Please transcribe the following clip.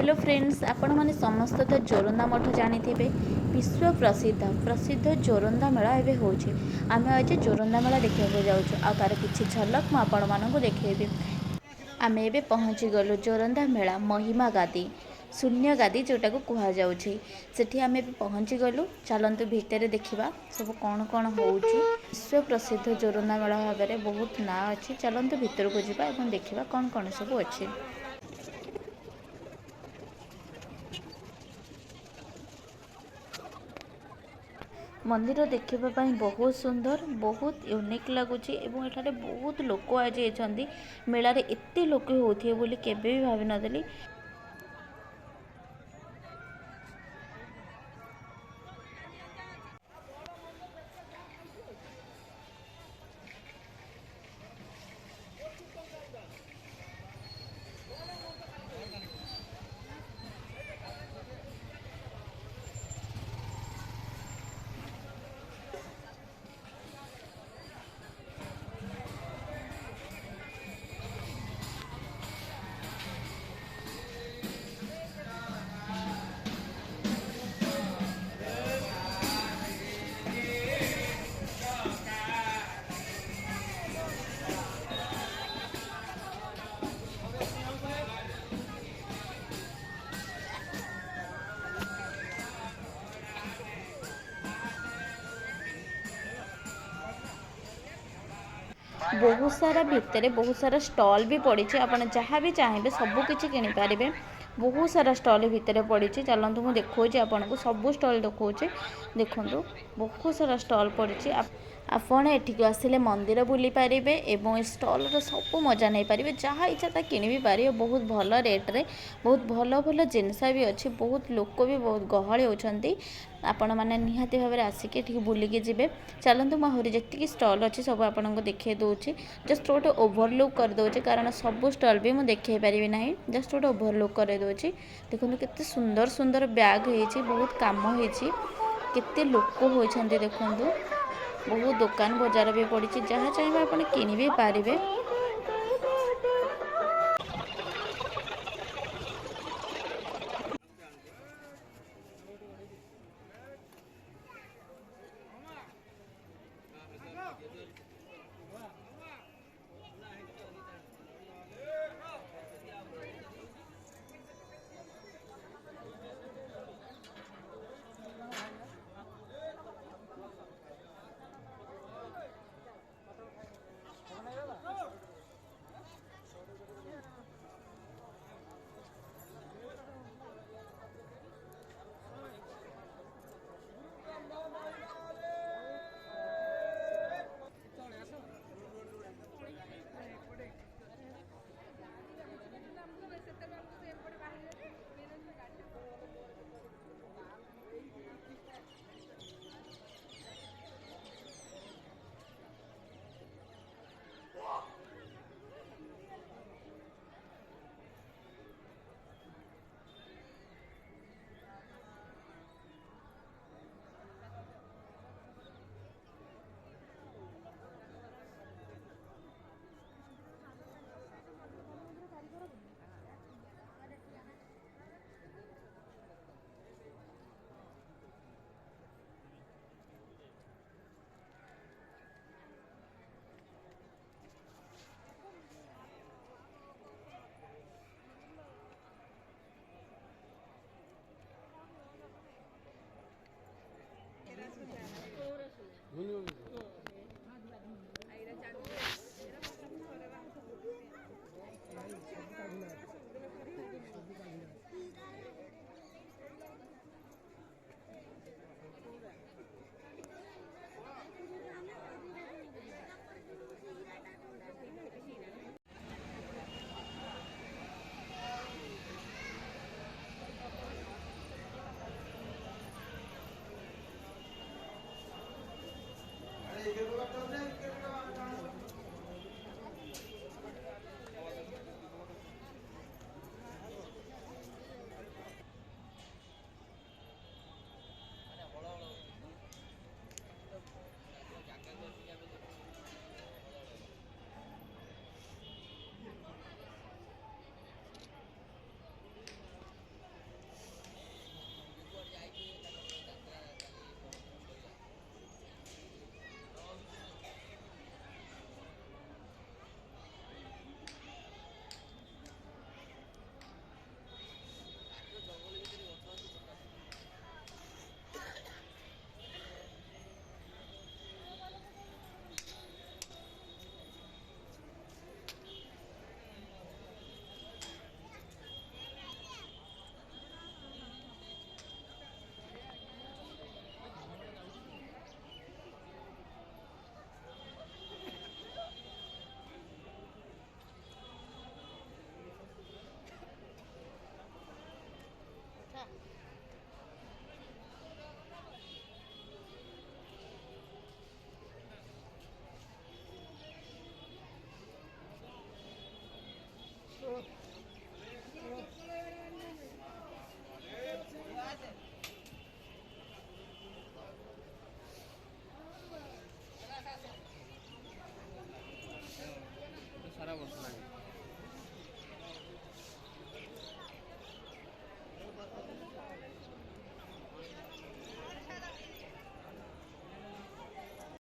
Hello friends, आपण मैंने समस्त तो जोरंदा मठ जानी विश्व प्रसिद्ध प्रसिद्ध जोरंदा मेला एवं होची। आम आज जोरंदा मेला देखा जाऊँ आ तार किसी झलक मुझे देखी। आम ए पहुँची गलु जोरंदा मेला महिमा गादी शून्य गादी जोटा को कहुच्छी से आम पहुँची गलु। चलतु भितर देखा सब कौन कौन हो विश्व प्रसिद्ध जोरंदा मेला भाव में बहुत ना अच्छी। चलतु भितर को जावा और देखा कौन कौन सब अच्छी। मंदिर देखापी बहुत सुंदर बहुत यूनिक लगुच एठारे बहुत लोक आज मेलार एत लोक होते बोली केवे भी भाव नी। बहुत सारा भितर बहुत सारा स्टॉल भी पड़ी आपड़ जहाँ भी चाहिए सबकि किनीपारे। बहुत सारा स्टॉल भितर पड़ी। चलतु मुझे देखा आपन को सब स्टॉल देखा देखु बहुत सारा स्टॉल पड़ी। आपण एठिक आसिले मंदिर बुली पारे और स्टॉल सब मजा नहीं पारे जहाँ इच्छा ता कि भी पारे। बहुत भल रेट्रे बहुत भल भल जिनस भी अच्छी। बहुत लोक भी बहुत गहली होती। आपण मैंने निहाती भाव में आसिक बुलिकी जी। चलतु मुझे जी स्टॉल अच्छी सब आपको देखे दूसरी जस्ट गोटे ओभरलुक कर दूसरी कारण सब स्टॉल भी मुझे देखे पारि ना। जस्ट गोटे ओभरलुक कर दूसरी देखो केते सुंदर सुंदर बैग हो बहुत कम होते लोक होती देखु बहुत दुकान बजार भी पड़ी जहाँ चाहिए आप किनी भी पारे।